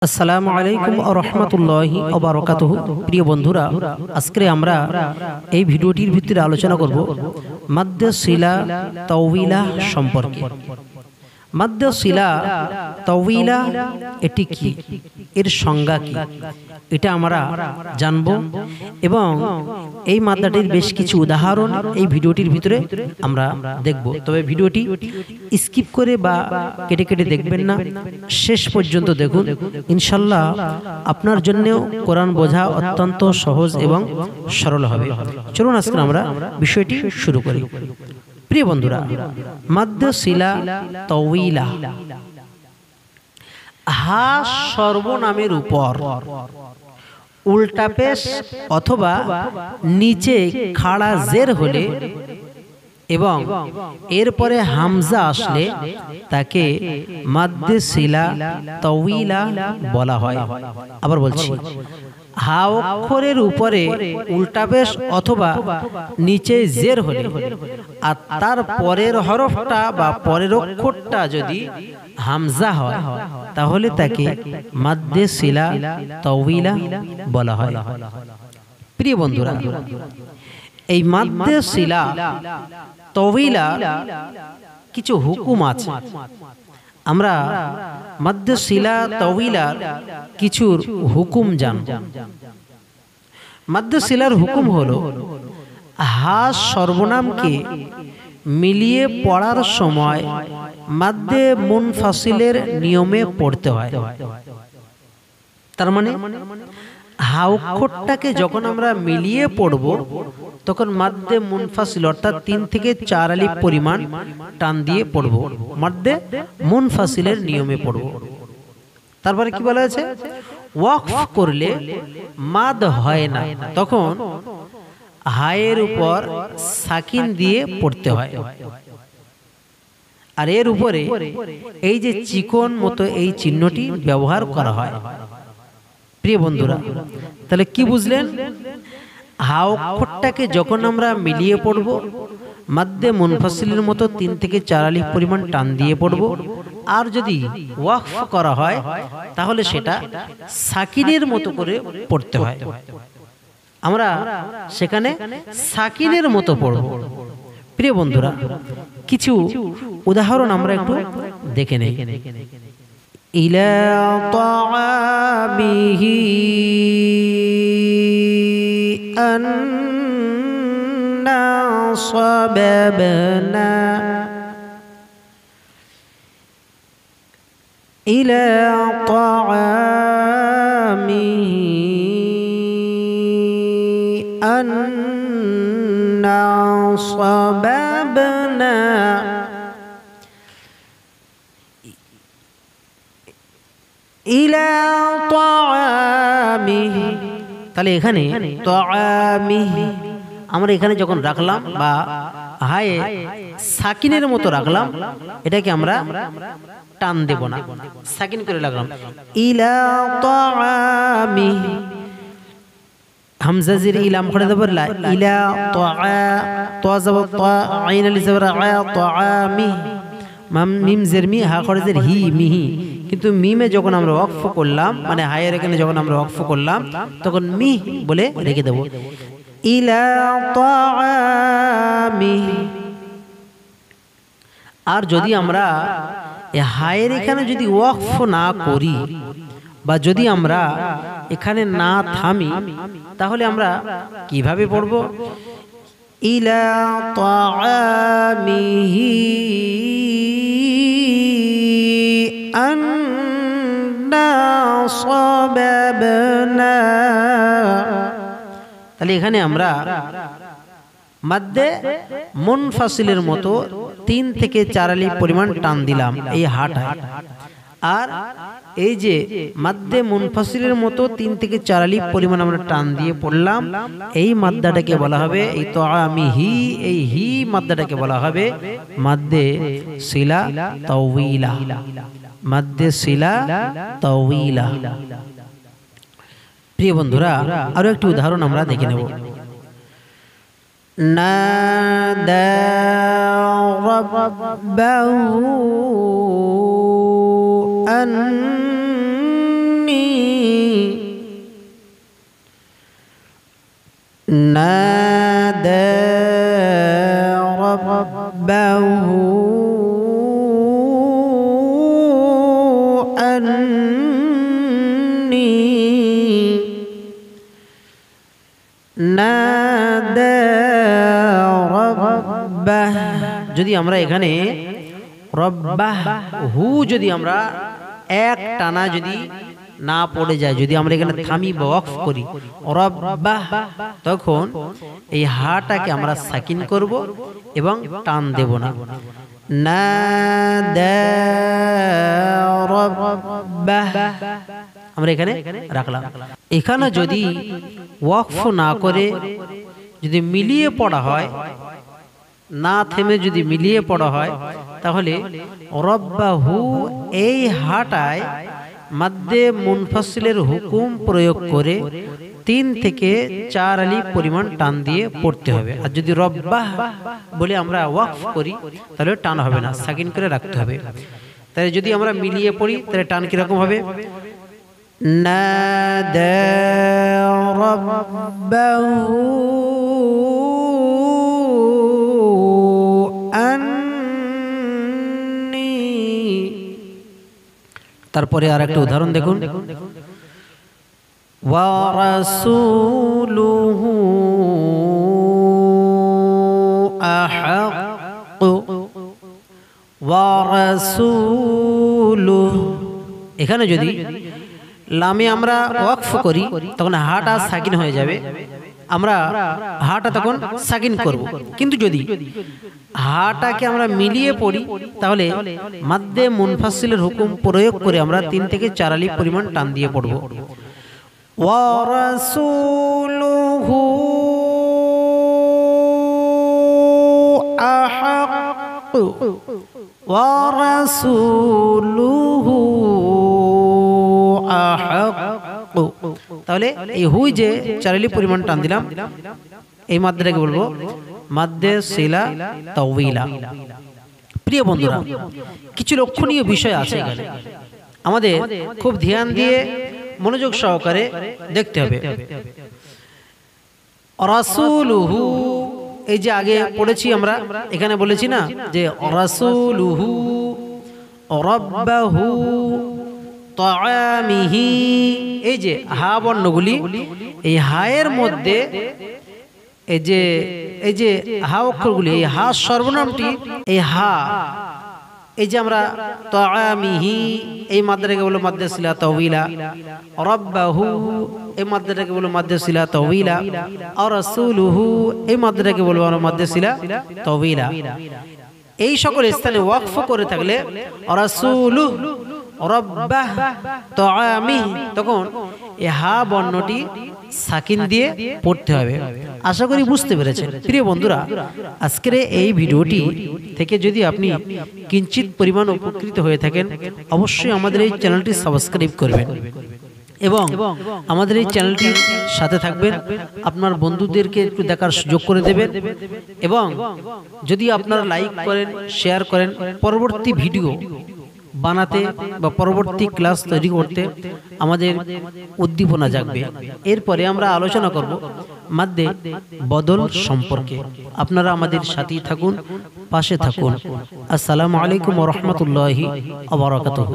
আসসালামু আলাইকুম ওয়া রাহমাতুল্লাহি ওয়া বারাকাতুহু। প্রিয় বন্ধুরা, আজকে আমরা এই ভিডিওটির ভিতরে আলোচনা করব মাদ্দে সিলা তাওয়িলা সম্পর্কে। মাদ্দে সিলা তাওয়িলা এটি কি, এর সংজ্ঞা কি, এটা আমরা জানব এবং এই মাদ্দাটির বেশ কিছু উদাহরণ এই ভিডিওটির ভিতরে আমরা দেখব। তবে ভিডিওটি স্কিপ করে বা কেটে কেটে দেখবেন না, শেষ পর্যন্ত দেখুন। ইনশাল্লাহ আপনার জন্যও কোরআন বোঝা অত্যন্ত সহজ এবং সরল হবে। চলুন আজকে আমরা বিষয়টি শুরু করি। প্রিয় বন্ধুরা, মাদ্দে সিলা তাওয়িলা হা সর্বনামের উপর উল্টা পেশ অথবা নিচে খাড়া জের হলে এবং এরপরে হামজা আসলে তাকে মাদ্দে সিলা তাওয়িলা বলা হয়। আবার বলছি, হা অক্ষরের উপরে উল্টা পেশ অথবা নিচে জের হলে আর তার পরের হরফটা বা পরের অক্ষরটা যদি হামজা হয় তাহলে তাকে মাদ্দে সিলা তাওয়িলা বলা হয়। প্রিয় বন্ধুরা, এই মাদ্দে সিলা তাওয়িলা কিছু হুকুম আছে। আমরা মাদ্দে সিলা তাওয়িলার কিছু হুকুম জানব। মাদ্দে সিলার হুকুম হলো, হা সর্বনামকে মিলিয়ে পড়ার সময় মাদ্দে মুনফাসিলের নিয়মে পড়তে হয়। তার মানে হা অক্ষরটাকে যখন আমরা মিলিয়ে পড়ব তখন মাদ্দে মুনফাসিল অর্থাৎ 3 থেকে 4 আলিফ পরিমাণ টান দিয়ে পড়ব, মাদ্দে মুনফাসিলের নিয়মে পড়ব। তারপরে কি বলা আছে, ওয়াকফ করলে মাদ হয় না, তখন হায়ের উপর সাকিন দিয়ে পড়তে হয়। আর এর উপরে এই যে চিকন মতো এই চিহ্নটি ব্যবহার করা হয়। প্রিয় বন্ধুরা, তাহলে কি বুঝলেন? হা অক্ষরটাকে যখন আমরা মিলিয়ে পড়ব মাদ্দে মুনফাসিলের মতো 3 থেকে 4 আলিফ পরিমাণ টান দিয়ে পড়ব। আর যদি ওয়াকফ করা হয় তাহলে সেটা সাকিনের মতো করে পড়তে হয়। আমরা সেখানে সাকিনের মতো পড়ব। প্রিয় বন্ধুরা, কিছু উদাহরণ আমরা একটু দেখে নেই। ইলা তাআমিহি আন্না সাবাবনা ইলা তাআমিহি আন্না সাবাবনা ইলা তাআমিহি। তাহলে এখানে তাআমিহি আমরা এখানে যখন রাখলাম বা হায়ে সাকিনের মতো রাখলাম, এটাকে আমরা টান দেব না, সাকিন করে রাখলাম। ইলা তাআমিহি হামজা জির ইলাম করে দেব, ইলা তাআ তা যাব তা আইন আলিফ জবর আ তাআমি মিম জের মি হা করে জের হি মিহি। কিন্তু মিমে যখন আমরা ওয়াকফ করলাম, মানে হায়ের এখানে যখন আমরা ওয়াকফ করলাম তখন মি বলে রেখে দেব, ইলা তাআমি। আর যদি আমরা হায়ের এখানে যদি ওয়াকফ না করি বা যদি আমরা এখানে না থামি তাহলে আমরা কিভাবে পড়ব? ইলা তাআমিহি আন্না সাবাবনা। তাহলে এখানে আমরা মাদ্দে মুনফাসিলের মতো 3 থেকে 4 আলিফ পরিমাণ টান দিলাম এই হাটায়। আর এই যে মাদ্দে মুনফাসিলের মতো 3 থেকে 4 আলিফ পরিমাণ আমরা টান দিয়ে পড়লাম, এই মাদ্দাটাকে বলা হবে, এই তাআমিহি এই হি মাদ্দাটাকে বলা হবে মাদ্দে সিলা তাওয়িলা। মাদ্দে সিলা তাওয়িলা। প্রিয় বন্ধুরা, আরো একটি উদাহরণ আমরা দেখে নেব। নাদা রাব্বাহু আন্নী নাদা রাব্বাহ, যদি আমরা এখানে রব্বাহ হু যদি আমরা এক টানা যদি না পড়ে যায়, যদি আমরা এখানে থামি বা ওয়াকফ করি রব্বাহ, তখন এই হাটাকে আমরা সাকিন করব এবং টান দেব না। নাদা রাব্বাহ আমরা এখানে রাখলাম। এখানে যদি ওয়াকফ না করে যদি মিলিয়ে পড়া হয়, না থেমে যদি মিলিয়ে পড়া হয়, তাহলে রব্বাহু এই হাটায় মাদ্দে মুনফাসিলের হুকুম প্রয়োগ করে 3 থেকে 4 আলিফ পরিমাণ টান দিয়ে পড়তে হবে। আর যদি রব্বাহ বলে আমরা ওয়াকফ করি তাহলে টান হবে না, সাকিন করে রাখতে হবে। তাই যদি আমরা মিলিয়ে পড়ি তাহলে টান কিরকম হবে? নাদা রাব্বাহু আন্নী। তারপরে আর একটা উদাহরণ দেখুন, ওয়া রাসূলুহু আহাক্কু ওয়া রাসূলুহু। এখানে যদি লামে আমরা ওয়াকফ করি তখন হাটা সাকিন হয়ে যাবে, আমরা হাটা তখন সাকিন করব। কিন্তু যদি হাটাকে আমরা মিলিয়ে পড়ি তাহলে মাদ্দে মুনফাসিলের হুকুম প্রয়োগ করে আমরা 3 থেকে 4 আলিফ পরিমাণ টান দিয়ে পড়ব। ওয়া রাসূলুহু আহাক্কু ওয়া রাসূলুহু আহাক্কু। তাহলে এই হুই যে 4 আলিফ পরিমাণ টান দিলাম, এই মাদ্দাটাকে বলবো মাদ্দে সিলা তাওয়িলা। প্রিয় বন্ধুরা, কিছু লক্ষণীয় বিষয় আছে এখানে, আমাদের খুব ধ্যান দিয়ে মনোযোগ সহকারে দেখতে হবে। রাসূলুহু, এই যে আগে পড়েছি আমরা, এখানে বলেছি না যে রাসূলুহু রাব্বাহু তাআমিহি, এই যে হা বর্ণগুলি, এই হায়ের মধ্যে এই যে হা অক্ষরগুলি, এই হা সর্বনামটি, এই হা, এই যে আমরা তাআমিহি এই মাদ্দাটাকে বলো মাদ্দে সিলা তাওয়িলা, রাব্বাহু এই মাদ্দাটাকে বলো মাদ্দে সিলা তাওয়িলা, আর রাসূলুহু এই মাদ্দাটাকে বলবো আমরা মাদ্দে সিলা তাওয়িলা। এই সকল স্থানে ওয়াকফ করে থাকলে রাসূলুহু রব্বাহ তাআমিহি, তখন এই হা বর্ণটি সাকিন দিয়ে পড়তে হবে। আশা করি বুঝতে পেরেছেন। প্রিয় বন্ধুরা, আজকের এই ভিডিওটি থেকে যদি আপনি কিঞ্চিত পরিমাণ উপকৃত হয়ে থাকেন, অবশ্যই আমাদের এই চ্যানেলটি সাবস্ক্রাইব করবেন এবং আমাদের এই চ্যানেলটির সাথে থাকবেন। আপনার বন্ধুদেরকে একটু দেখার সুযোগ করে দেবেন এবং যদি আপনারা লাইক করেন, শেয়ার করেন, পরবর্তী ভিডিও বানাতে বা পরবর্তী ক্লাস তৈরি করতে আমাদের উদ্দীপনা জাগবে। এরপরে আমরা আলোচনা করব মাদ্দে বদল সম্পর্কে। আপনারা আমাদের সাথেই থাকুন, পাশে থাকুন। আসসালামু আলাইকুম ওয়া রাহমাতুল্লাহি ওয়া বারাকাতুহু।